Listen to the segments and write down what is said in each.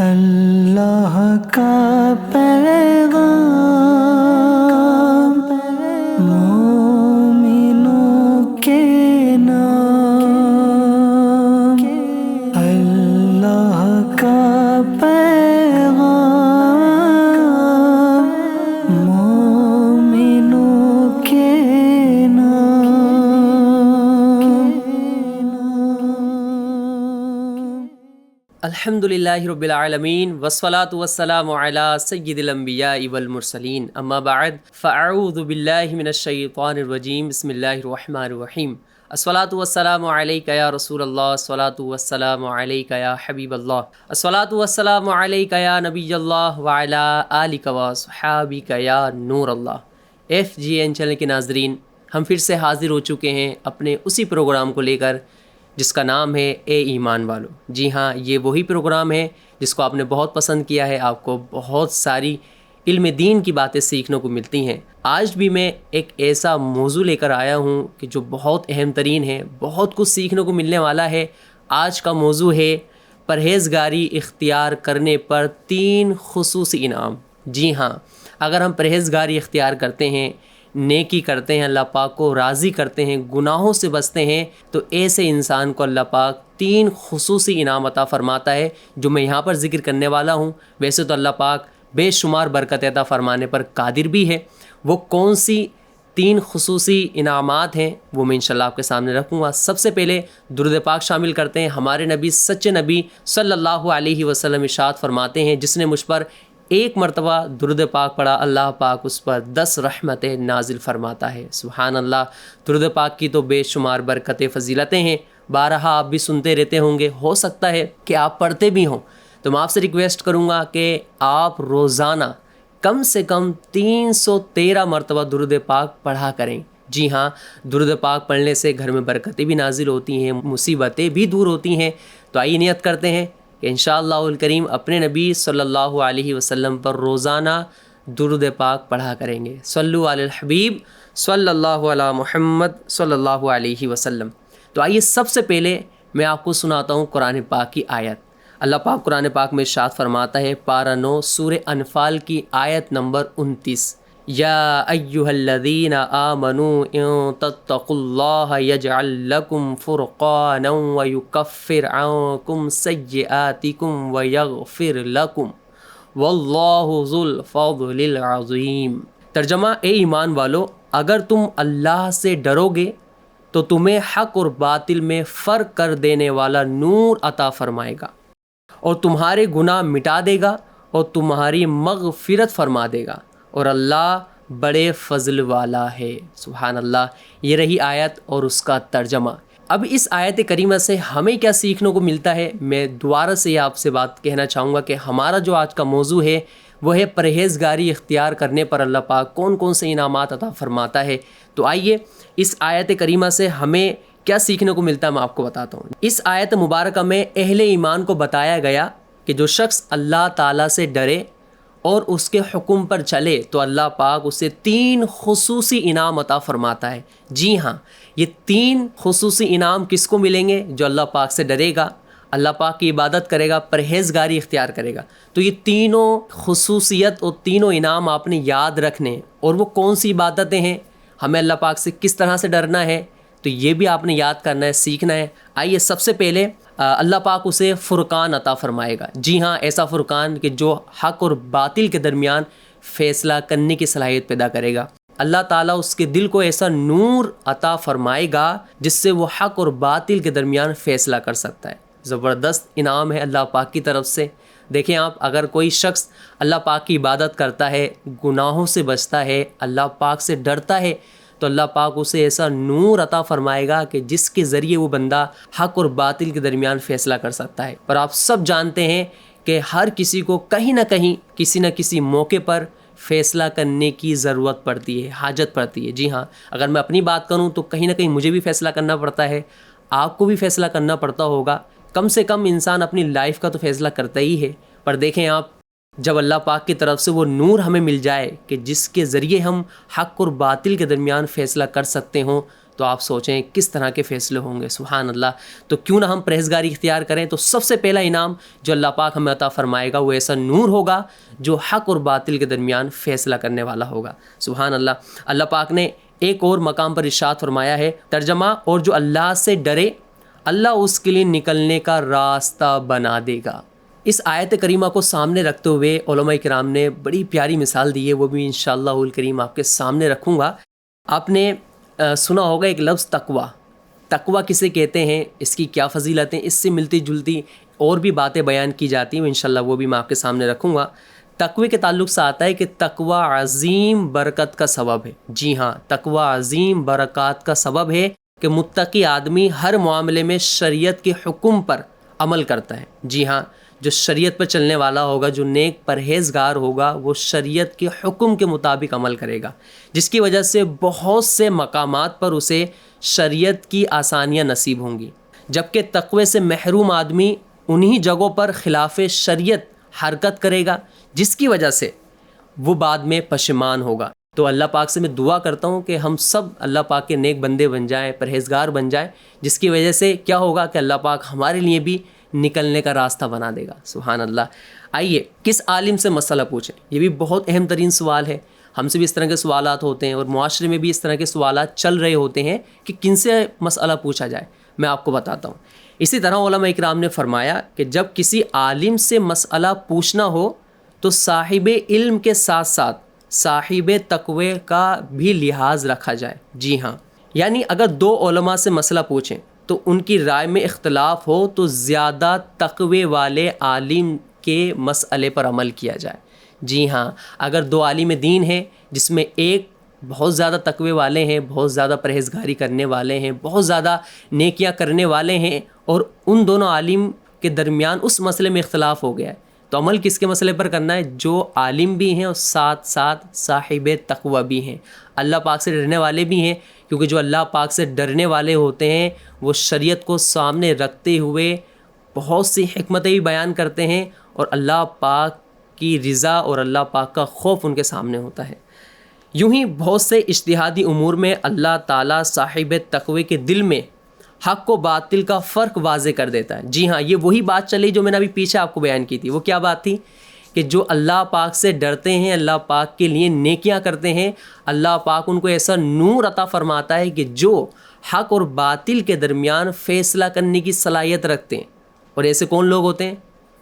اللہ کا پیغام مومنوں کے نام، اللہ کا پیغام مومنوں کے نام۔ الحمدللہ رب العالمین والصلاة والسلام علی سید الانبیاء والمرسلین، اما بعد فاعوذ باللہ من الشیطان الرجیم، بسم اللہ الرحمن الرحیم۔ الصلاة والسلام علیک یا رسول اللہ، الصلاة والسلام علیک یا حبیب اللہ، الصلاة والسلام علیک یا نبی اللہ وعلی آلک وصحابک یا نور اللہ۔ FGN چینل کے ناظرین، ہم پھر سے حاضر ہو چکے ہیں اپنے اسی پروگرام کو لے کر جس کا نام ہے اے ایمان والو۔ جی ہاں، یہ وہی پروگرام ہے جس کو آپ نے بہت پسند کیا ہے، آپ کو بہت ساری علم دین کی باتیں سیکھنے کو ملتی ہیں۔ آج بھی میں ایک ایسا موضوع لے کر آیا ہوں کہ جو بہت اہم ترین ہے، بہت کچھ سیکھنے کو ملنے والا ہے۔ آج کا موضوع ہے پرہیزگاری اختیار کرنے پر 3 خصوصی انعام۔ جی ہاں، اگر ہم پرہیزگاری اختیار کرتے ہیں، نیکی کرتے ہیں، اللہ پاک کو راضی کرتے ہیں، گناہوں سے بچتے ہیں، تو ایسے انسان کو اللہ پاک 3 خصوصی انعام عطا فرماتا ہے، جو میں یہاں پر ذکر کرنے والا ہوں۔ ویسے تو اللہ پاک بے شمار برکت عطا فرمانے پر قادر بھی ہے۔ وہ کون سی 3 خصوصی انعامات ہیں وہ میں انشاءاللہ آپ کے سامنے رکھوں گا۔ سب سے پہلے درود پاک شامل کرتے ہیں۔ ہمارے نبی، سچے نبی صلی اللہ علیہ وسلم ارشاد فرماتے ہیں، جس نے مجھ پر 1 مرتبہ درود پاک پڑھا، اللہ پاک اس پر 10 رحمتیں نازل فرماتا ہے۔ سبحان اللہ۔ درود پاک کی تو بے شمار برکتیں، فضیلتیں ہیں، بارہا آپ بھی سنتے رہتے ہوں گے، ہو سکتا ہے کہ آپ پڑھتے بھی ہوں۔ تو میں آپ سے ریکویسٹ کروں گا کہ آپ روزانہ کم سے کم 313 مرتبہ درود پاک پڑھا کریں۔ جی ہاں، درود پاک پڑھنے سے گھر میں برکتیں بھی نازل ہوتی ہیں، مصیبتیں بھی دور ہوتی ہیں۔ تو آئیے نیت کرتے ہیں کہ انشاءاللہ الکریم اپنے نبی صلی اللہ علیہ وسلم پر روزانہ درود پاک پڑھا کریں گے۔ صلو علی الحبیب صلی اللہ علی محمد صلی اللہ علیہ وسلم۔ تو آئیے سب سے پہلے میں آپ کو سناتا ہوں قرآن پاک کی آیت۔ اللہ پاک قرآن پاک میں ارشاد فرماتا ہے، پارہ 9 سورہ انفال کی آیت نمبر 29، یا ایہا الذین آمنوا ان تتقوا اللہ یجعل لکم فرقانا ویکفر عنکم سیئاتکم ویغفر لکم واللہ ذو الفضل العظیم۔ ترجمہ، اے ایمان والو، اگر تم اللہ سے ڈرو گے تو تمہیں حق اور باطل میں فرق کر دینے والا نور عطا فرمائے گا، اور تمہارے گناہ مٹا دے گا، اور تمہاری مغفرت فرما دے گا، اور اللہ بڑے فضل والا ہے۔ سبحان اللہ۔ یہ رہی آیت اور اس کا ترجمہ۔ اب اس آیت کریمہ سے ہمیں کیا سیکھنے کو ملتا ہے؟ میں دوبارہ سے آپ سے بات کہنا چاہوں گا کہ ہمارا جو آج کا موضوع ہے وہ ہے پرہیزگاری اختیار کرنے پر اللہ پاک کون کون سے انعامات عطا فرماتا ہے۔ تو آئیے اس آیت کریمہ سے ہمیں کیا سیکھنے کو ملتا ہے میں آپ کو بتاتا ہوں۔ اس آیت مبارکہ میں اہل ایمان کو بتایا گیا کہ جو شخص اللہ تعالیٰ سے ڈرے اور اس کے حکم پر چلے تو اللہ پاک اسے 3 خصوصی انعام عطا فرماتا ہے۔ جی ہاں، یہ 3 خصوصی انعام کس کو ملیں گے؟ جو اللہ پاک سے ڈرے گا، اللہ پاک کی عبادت کرے گا، پرہیزگاری اختیار کرے گا۔ تو یہ تینوں خصوصیت اور تینوں انعام آپ نے یاد رکھنے ہیں۔ اور وہ کون سی عبادتیں ہیں، ہمیں اللہ پاک سے کس طرح سے ڈرنا ہے، تو یہ بھی آپ نے یاد کرنا ہے، سیکھنا ہے۔ آئیے سب سے پہلے اللہ پاک اسے فرقان عطا فرمائے گا۔ جی ہاں، ایسا فرقان کہ جو حق اور باطل کے درمیان فیصلہ کرنے کی صلاحیت پیدا کرے گا۔ اللہ تعالیٰ اس کے دل کو ایسا نور عطا فرمائے گا جس سے وہ حق اور باطل کے درمیان فیصلہ کر سکتا ہے۔ زبردست انعام ہے اللہ پاک کی طرف سے۔ دیکھیں آپ، اگر کوئی شخص اللہ پاک کی عبادت کرتا ہے، گناہوں سے بچتا ہے، اللہ پاک سے ڈرتا ہے، تو اللہ پاک اسے ایسا نور عطا فرمائے گا کہ جس کے ذریعے وہ بندہ حق اور باطل کے درمیان فیصلہ کر سکتا ہے۔ اور آپ سب جانتے ہیں کہ ہر کسی کو کہیں نہ کہیں، کسی نہ کسی موقع پر فیصلہ کرنے کی ضرورت پڑتی ہے، حاجت پڑتی ہے۔ جی ہاں، اگر میں اپنی بات کروں تو کہیں نہ کہیں مجھے بھی فیصلہ کرنا پڑتا ہے، آپ کو بھی فیصلہ کرنا پڑتا ہوگا۔ کم سے کم انسان اپنی لائف کا تو فیصلہ کرتا ہی ہے۔ پر دیکھیں آپ، جب اللہ پاک کی طرف سے وہ نور ہمیں مل جائے کہ جس کے ذریعے ہم حق اور باطل کے درمیان فیصلہ کر سکتے ہوں، تو آپ سوچیں کس طرح کے فیصلے ہوں گے. سبحان اللہ. تو کیوں نہ ہم پرہیزگاری اختیار کریں. تو سب سے پہلا انعام جو اللہ پاک ہمیں عطا فرمائے گا وہ ایسا نور ہوگا جو حق اور باطل کے درمیان فیصلہ کرنے والا ہوگا. سبحان اللہ. اللہ پاک نے ایک اور مقام پر ارشاد فرمایا ہے, ترجمہ, اور جو اللہ سے ڈرے اللہ اس کے لیے نکلنے کا راستہ بنا دے گا. اس آیت کریمہ کو سامنے رکھتے ہوئے علماء کرام نے بڑی پیاری مثال دی ہے, وہ بھی انشاءاللہ الکریم آپ کے سامنے رکھوں گا. آپ نے سنا ہوگا ایک لفظ تقوی. تقوی کسے کہتے ہیں, اس کی کیا فضیلتیں, اس سے ملتی جلتی اور بھی باتیں بیان کی جاتی ہیں, انشاءاللہ وہ بھی میں آپ کے سامنے رکھوں گا. تقوی کے تعلق سے آتا ہے کہ تقوی عظیم برکت کا سبب ہے. جی ہاں, تقوی عظیم برکات کا سبب ہے کہ متقی آدمی ہر معاملے میں شریعت کے حکم پر عمل کرتا ہے. جی ہاں, جو شریعت پر چلنے والا ہوگا, جو نیک پرہیزگار ہوگا, وہ شریعت کے حکم کے مطابق عمل کرے گا, جس کی وجہ سے بہت سے مقامات پر اسے شریعت کی آسانیاں نصیب ہوں گی. جبکہ تقوی سے محروم آدمی انہی جگہوں پر خلاف شریعت حرکت کرے گا, جس کی وجہ سے وہ بعد میں پشیمان ہوگا. تو اللہ پاک سے میں دعا کرتا ہوں کہ ہم سب اللہ پاک کے نیک بندے بن جائیں, پرہیزگار بن جائیں, جس کی وجہ سے کیا ہوگا کہ اللہ پاک ہمارے لیے بھی نکلنے کا راستہ بنا دے گا. سبحان اللہ. آئیے کس عالم سے مسئلہ پوچھیں, یہ بھی بہت اہم ترین سوال ہے. ہم سے بھی اس طرح کے سوالات ہوتے ہیں اور معاشرے میں بھی اس طرح کے سوالات چل رہے ہوتے ہیں کہ کن سے مسئلہ پوچھا جائے. میں آپ کو بتاتا ہوں. اسی طرح علماء اکرام نے فرمایا کہ جب کسی عالم سے مسئلہ پوچھنا ہو تو صاحب علم کے ساتھ ساتھ صاحب تقوی کا بھی لحاظ رکھا جائے. جی ہاں, یعنی اگر دو علماء سے مسئلہ پوچھیں تو ان کی رائے میں اختلاف ہو تو زیادہ تقوی والے عالم کے مسئلے پر عمل کیا جائے. جی ہاں, اگر دو عالم دین ہیں جس میں ایک بہت زیادہ تقوی والے ہیں, بہت زیادہ پرہیزگاری کرنے والے ہیں, بہت زیادہ نیکیاں کرنے والے ہیں, اور ان دونوں عالم کے درمیان اس مسئلے میں اختلاف ہو گیا ہے, تو عمل کس کے مسئلے پر کرنا ہے؟ جو عالم بھی ہیں اور ساتھ ساتھ صاحب تقوی بھی ہیں, اللہ پاک سے ڈرنے والے بھی ہیں. کیونکہ جو اللہ پاک سے ڈرنے والے ہوتے ہیں وہ شریعت کو سامنے رکھتے ہوئے بہت سی حکمتیں بھی بیان کرتے ہیں, اور اللہ پاک کی رضا اور اللہ پاک کا خوف ان کے سامنے ہوتا ہے. یوں ہی بہت سے اجتہادی امور میں اللہ تعالیٰ صاحب تقوی کے دل میں حق و باطل کا فرق واضح کر دیتا ہے. جی ہاں, یہ وہی بات چلی جو میں نے ابھی پیچھے آپ کو بیان کی تھی. وہ کیا بات تھی کہ جو اللہ پاک سے ڈرتے ہیں, اللہ پاک کے لیے نیکیاں کرتے ہیں, اللہ پاک ان کو ایسا نور عطا فرماتا ہے کہ جو حق اور باطل کے درمیان فیصلہ کرنے کی صلاحیت رکھتے ہیں. اور ایسے کون لوگ ہوتے ہیں؟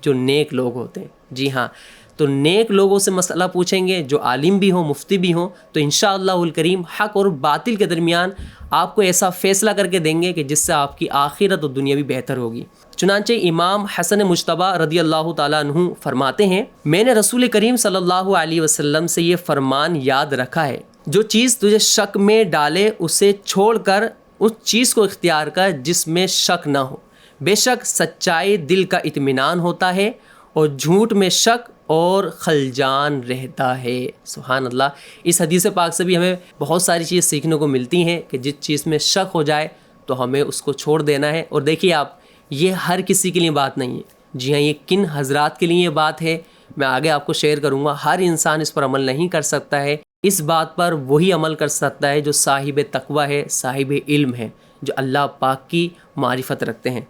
جو نیک لوگ ہوتے ہیں. جی ہاں, تو نیک لوگوں سے مسئلہ پوچھیں گے, جو عالم بھی ہوں, مفتی بھی ہوں, تو انشاءاللہ الکریم حق اور باطل کے درمیان آپ کو ایسا فیصلہ کر کے دیں گے کہ جس سے آپ کی آخرت اور دنیا بھی بہتر ہوگی. چنانچہ امام حسن مجتبی رضی اللہ تعالیٰ عنہ فرماتے ہیں, میں نے رسول کریم صلی اللہ علیہ وسلم سے یہ فرمان یاد رکھا ہے, جو چیز تجھے شک میں ڈالے اسے چھوڑ کر اس چیز کو اختیار کر جس میں شک نہ ہو. بے شک سچائی دل کا اطمینان ہوتا ہے اور جھوٹ میں شک اور خلجان رہتا ہے. سبحان اللہ. اس حدیث پاک سے بھی ہمیں بہت ساری چیز سیکھنے کو ملتی ہیں کہ جس چیز میں شک ہو جائے تو ہمیں اس کو چھوڑ دینا ہے. اور دیکھیے آپ, یہ ہر کسی کے لیے بات نہیں ہے. جی ہاں, یہ کن حضرات کے لیے یہ بات ہے میں آگے آپ کو شیئر کروں گا. ہر انسان اس پر عمل نہیں کر سکتا ہے. اس بات پر وہی عمل کر سکتا ہے جو صاحب تقوی ہے, صاحب علم ہے, جو اللہ پاک کی معرفت رکھتے ہیں.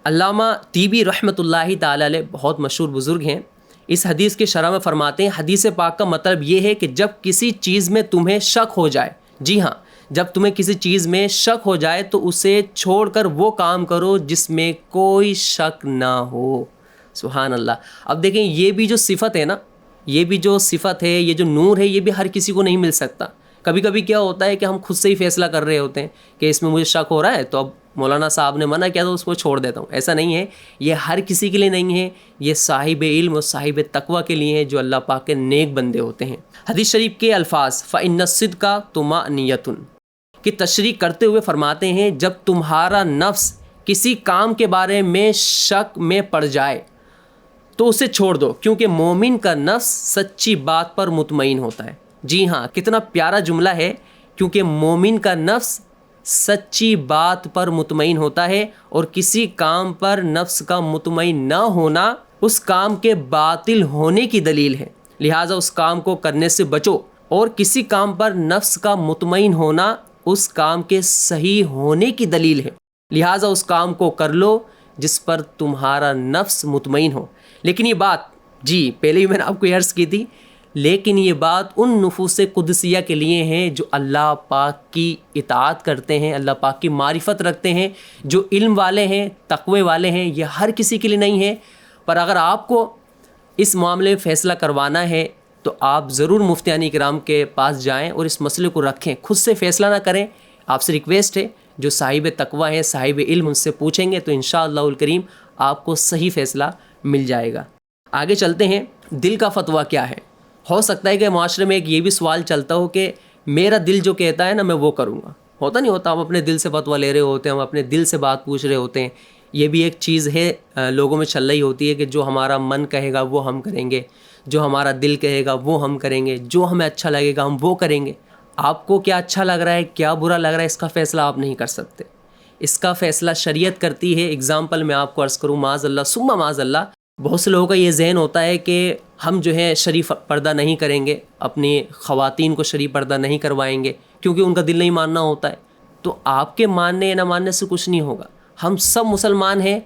علامہ طیبی رحمۃ اللہ تعالی علیہ بہت مشہور بزرگ ہیں. اس حدیث کے شرح میں فرماتے ہیں, حدیث پاک کا مطلب یہ ہے کہ جب کسی چیز میں تمہیں شک ہو جائے, جی ہاں, جب تمہیں کسی چیز میں شک ہو جائے تو اسے چھوڑ کر وہ کام کرو جس میں کوئی شک نہ ہو. سبحان اللہ. اب دیکھیں, یہ بھی جو صفت ہے نا, یہ بھی جو صفت ہے, یہ جو نور ہے, یہ بھی ہر کسی کو نہیں مل سکتا. کبھی کبھی کیا ہوتا ہے کہ ہم خود سے ہی فیصلہ کر رہے ہوتے ہیں کہ اس میں مجھے شک ہو رہا ہے, تو اب مولانا صاحب نے منع کیا تو اس کو چھوڑ دیتا ہوں. ایسا نہیں ہے, یہ ہر کسی کے لیے نہیں ہے, یہ صاحب علم اور صاحب تقوی کے لیے ہے, جو اللہ پاک کے نیک بندے ہوتے ہیں. حدیث شریف کے الفاظ فَإِنَّ الصِّدْقَ طُمَأْنِنَةٌ کی تشریح کرتے ہوئے فرماتے ہیں, جب تمہارا نفس کسی کام کے بارے میں شک میں پڑ جائے تو اسے چھوڑ دو, کیونکہ مومن کا نفس سچی بات پر مطمئن ہوتا ہے. جی ہاں, کتنا پیارا جملہ ہے, کیونکہ مومن کا نفس سچی بات پر مطمئن ہوتا ہے, اور کسی کام پر نفس کا مطمئن نہ ہونا اس کام کے باطل ہونے کی دلیل ہے. لہٰذا اس کام کو کرنے سے بچو, اور کسی کام پر نفس کا مطمئن ہونا اس کام کے صحیح ہونے کی دلیل ہے، لہٰذا اس کام کو کر لو جس پر تمہارا نفس مطمئن ہو۔ لیکن یہ بات، جی پہلے ہی میں نے آپ کو یہ عرض کی تھی، لیکن یہ بات ان نفوس قدسیہ کے لیے ہیں جو اللہ پاک کی اطاعت کرتے ہیں، اللہ پاک کی معرفت رکھتے ہیں، جو علم والے ہیں، تقوی والے ہیں۔ یہ ہر کسی کے لیے نہیں ہے، پر اگر آپ کو اس معاملے میں فیصلہ کروانا ہے تو آپ ضرور مفتیان کرام کے پاس جائیں اور اس مسئلے کو رکھیں، خود سے فیصلہ نہ کریں۔ آپ سے ریکویسٹ ہے، جو صاحب تقوی ہیں، صاحب علم، ان سے پوچھیں گے تو انشاءاللہ الکریم آپ کو صحیح فیصلہ مل جائے گا۔ آگے چلتے ہیں، دل کا فتویٰ کیا ہے؟ ہو سکتا ہے کہ معاشرے میں ایک یہ بھی سوال چلتا ہو کہ میرا دل جو کہتا ہے نا میں وہ کروں گا، ہوتا نہیں ہوتا، ہم اپنے دل سے فتویٰ لے رہے ہوتے ہیں، ہم اپنے دل سے بات پوچھ رہے ہوتے ہیں۔ یہ بھی ایک چیز ہے لوگوں میں چل رہی ہوتی ہے کہ جو ہمارا من کہے گا وہ ہم کریں گے، جو ہمارا دل کہے گا وہ ہم کریں گے، جو ہمیں اچھا لگے گا ہم وہ کریں گے۔ آپ کو کیا اچھا لگ رہا ہے، کیا برا لگ رہا ہے، اس کا فیصلہ آپ نہیں کر سکتے، اس کا فیصلہ شریعت کرتی ہے۔ اگزامپل میں آپ کو عرض کروں، معاذ اللہ ثم معاذ اللہ، بہت سے لوگوں کا یہ ذہن ہوتا ہے کہ ہم جو ہے شریف پردہ نہیں کریں گے، اپنی خواتین کو شریف پردہ نہیں کروائیں گے کیونکہ ان کا دل نہیں ماننا ہوتا ہے۔ تو آپ کے ماننے یا نہ ماننے سے کچھ نہیں ہوگا، ہم سب مسلمان ہیں،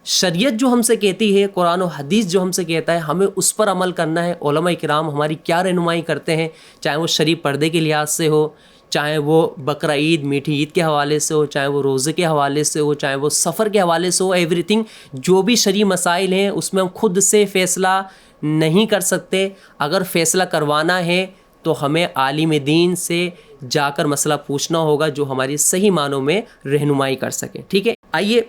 شریعت جو ہم سے کہتی ہے، قرآن و حدیث جو ہم سے کہتا ہے، ہمیں اس پر عمل کرنا ہے۔ علماء کرام ہماری کیا رہنمائی کرتے ہیں، چاہے وہ شریف پردے کے لحاظ سے ہو، چاہے وہ بقرہ عید میٹھی عید کے حوالے سے ہو، چاہے وہ روزے کے حوالے سے ہو، چاہے وہ سفر کے حوالے سے ہو، ایوری تھنگ جو بھی شرعی مسائل ہیں اس میں ہم خود سے فیصلہ نہیں کر سکتے۔ اگر فیصلہ کروانا ہے تو ہمیں عالم دین سے جا کر مسئلہ پوچھنا ہوگا جو ہماری صحیح معنوں میں رہنمائی کر سکے، ٹھیک ہے۔ آئیے،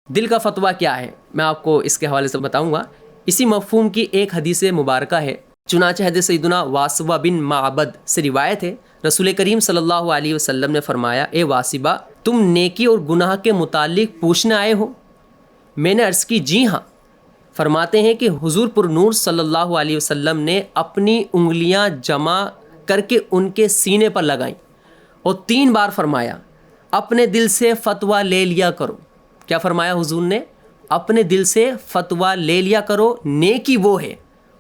دل کا فتویٰ کیا ہے میں آپ کو اس کے حوالے سے بتاؤں گا۔ اسی مفہوم کی ایک حدیث مبارکہ ہے، چنانچہ حضرت سیدنا واسبہ بن معبد سے روایت ہے، رسول کریم صلی اللہ علیہ وسلم نے فرمایا، اے واسبہ، تم نیکی اور گناہ کے متعلق پوچھنے آئے ہو؟ میں نے عرض کی، جی ہاں۔ فرماتے ہیں کہ حضور پر نور صلی اللہ علیہ وسلم نے اپنی انگلیاں جمع کر کے ان کے سینے پر لگائیں اور 3 بار فرمایا، اپنے دل سے فتویٰ لے لیا کرو۔ کیا فرمایا حضور نے؟ اپنے دل سے فتویٰ لے لیا کرو، نیکی وہ ہے۔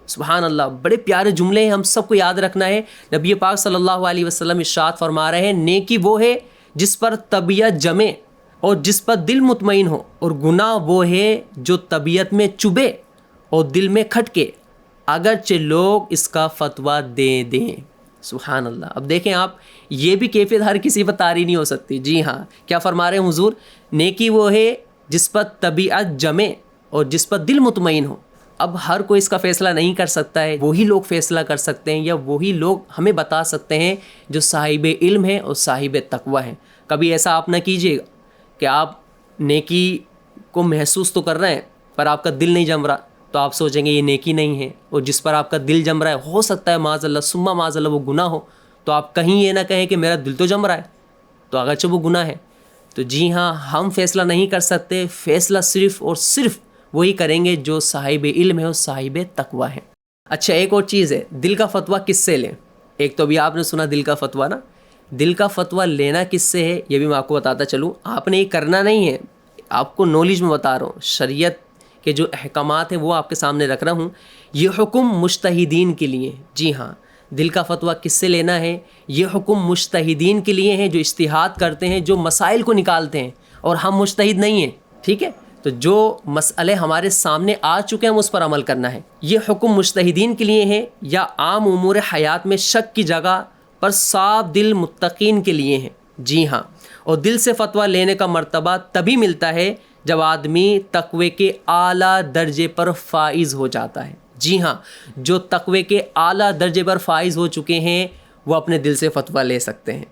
سبحان اللہ، بڑے پیارے جملے ہیں، ہم سب کو یاد رکھنا ہے۔ نبی پاک صلی اللہ علیہ وسلم ارشاد فرما رہے ہیں، نیکی وہ ہے جس پر طبیعت جمے اور جس پر دل مطمئن ہو، اور گناہ وہ ہے جو طبیعت میں چبھے اور دل میں کھٹکے، اگرچہ لوگ اس کا فتویٰ دے دیں۔ سبحان اللہ۔ اب دیکھیں آپ، یہ بھی کیفیت ہر کسی پر طاری نہیں ہو سکتی۔ جی ہاں، کیا فرما رہے ہیں حضور؟ نیکی وہ ہے جس پر طبیعت جمے اور جس پر دل مطمئن ہو۔ اب ہر کوئی اس کا فیصلہ نہیں کر سکتا ہے، وہی لوگ فیصلہ کر سکتے ہیں، یا وہی لوگ ہمیں بتا سکتے ہیں جو صاحب علم ہیں اور صاحب تقوی ہیں۔ کبھی ایسا آپ نہ کیجیے گا کہ آپ نیکی کو محسوس تو کر رہے ہیں پر آپ کا دل نہیں جم رہا، تو آپ سوچیں گے یہ نیکی نہیں ہے، اور جس پر آپ کا دل جم رہا ہے ہو سکتا ہے معاذ اللہ ثم معاذ اللہ وہ گناہ ہو، تو آپ کہیں یہ نہ کہیں کہ میرا دل تو جم رہا ہے، تو اگرچہ وہ گناہ ہے۔ تو جی ہاں، ہم فیصلہ نہیں کر سکتے، فیصلہ صرف اور صرف وہی کریں گے جو صاحب علم ہے اور صاحب تقوی ہے۔ اچھا، ایک اور چیز ہے، دل کا فتویٰ کس سے لیں؟ ایک تو ابھی آپ نے سنا دل کا فتویٰ نا، دل کا فتویٰ لینا کس سے ہے یہ بھی میں آپ کو بتاتا چلوں۔ آپ نے یہ کرنا نہیں ہے، آپ کو نالج میں بتا رہا ہوں، شریعت کے جو احکامات ہیں وہ آپ کے سامنے رکھ رہا ہوں۔ یہ حکم مجتہدین کے لیے، جی ہاں، دل کا فتویٰ کس سے لینا ہے؟ یہ حکم مجتہدین کے لیے ہے، جو اجتہاد کرتے ہیں، جو مسائل کو نکالتے ہیں، اور ہم مجتہد نہیں ہیں، ٹھیک ہے؟ تو جو مسئلے ہمارے سامنے آ چکے ہیں ہم اس پر عمل کرنا ہے۔ یہ حکم مجتہدین کے لیے ہے، یا عام امور حیات میں شک کی جگہ پر صاف دل متقین کے لیے ہیں۔ جی ہاں، اور دل سے فتویٰ لینے کا مرتبہ تبھی ملتا ہے جب آدمی تقوی کے اعلیٰ درجے پر فائز ہو جاتا ہے۔ جی ہاں، جو تقوی کے اعلیٰ درجے پر فائز ہو چکے ہیں وہ اپنے دل سے فتویٰ لے سکتے ہیں،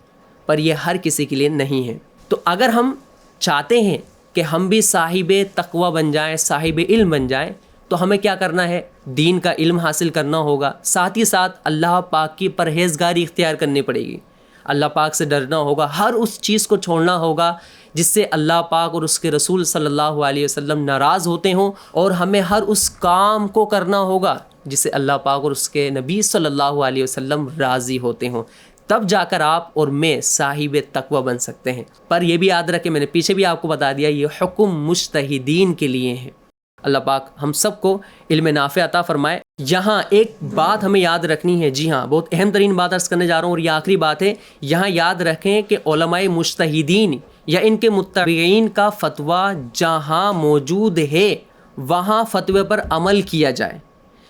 پر یہ ہر کسی کے لیے نہیں ہے۔ تو اگر ہم چاہتے ہیں کہ ہم بھی صاحب تقوی بن جائیں، صاحب علم بن جائیں، تو ہمیں کیا کرنا ہے؟ دین کا علم حاصل کرنا ہوگا، ساتھ ہی ساتھ اللہ پاک کی پرہیزگاری اختیار کرنی پڑے گی، اللہ پاک سے ڈرنا ہوگا، ہر اس چیز کو چھوڑنا ہوگا جس سے اللہ پاک اور اس کے رسول صلی اللہ علیہ وسلم ناراض ہوتے ہوں، اور ہمیں ہر اس کام کو کرنا ہوگا جس سے اللہ پاک اور اس کے نبی صلی اللہ علیہ وسلم راضی ہوتے ہوں۔ تب جا کر آپ اور میں صاحب تقوی بن سکتے ہیں۔ پر یہ بھی یاد رکھیں، میں نے پیچھے بھی آپ کو بتا دیا، یہ حکم مجتہدین کے لیے ہے۔ اللہ پاک ہم سب کو علم نافع عطا فرمائے۔ یہاں ایک بات ہمیں یاد رکھنی ہے، جی ہاں بہت اہم ترین بات عرض کرنے جا رہا ہوں، اور یہ آخری بات ہے۔ یہاں یاد رکھیں کہ علماء مجتہدین یا ان کے متبعین کا فتویٰ جہاں موجود ہے وہاں فتوے پر عمل کیا جائے۔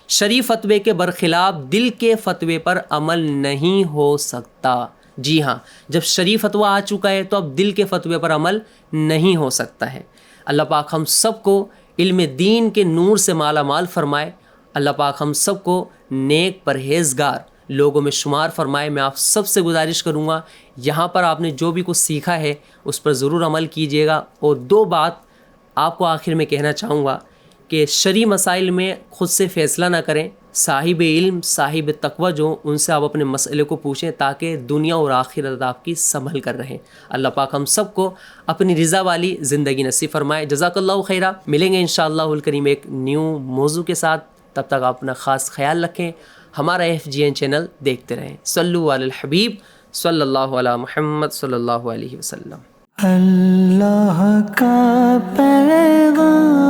شرعی فتوے کے برخلاف دل کے فتوے پر عمل نہیں ہو سکتا۔ جی ہاں، جب شرعی فتویٰ آ چکا ہے تو اب دل کے فتوے پر عمل نہیں ہو سکتا ہے۔ اللہ پاک ہم سب کو علم دین کے نور سے مالا مال فرمائے۔ اللہ پاک ہم سب کو نیک پرہیزگار لوگوں میں شمار فرمائے۔ میں آپ سب سے گزارش کروں گا، یہاں پر آپ نے جو بھی کچھ سیکھا ہے اس پر ضرور عمل کیجیے گا۔ اور دو بات آپ کو آخر میں کہنا چاہوں گا کہ شرعی مسائل میں خود سے فیصلہ نہ کریں، صاحب علم صاحب تقوی جو ان سے آپ اپنے مسئلے کو پوچھیں تاکہ دنیا اور آخرت آپ کی سنبھل کر رہیں۔ اللہ پاک ہم سب کو اپنی رضا والی زندگی نصیب فرمائے۔ جزاک اللہ خیرہ۔ ملیں گے انشاءاللہ الکریم ایک نیو موضوع کے ساتھ، تب تک آپ اپنا خاص خیال رکھیں، ہمارا FGN چینل دیکھتے رہیں۔ صلو علی الحبیب صلی اللہ علی محمد صلی اللہ علیہ وسلم۔ اللہ کا پیغام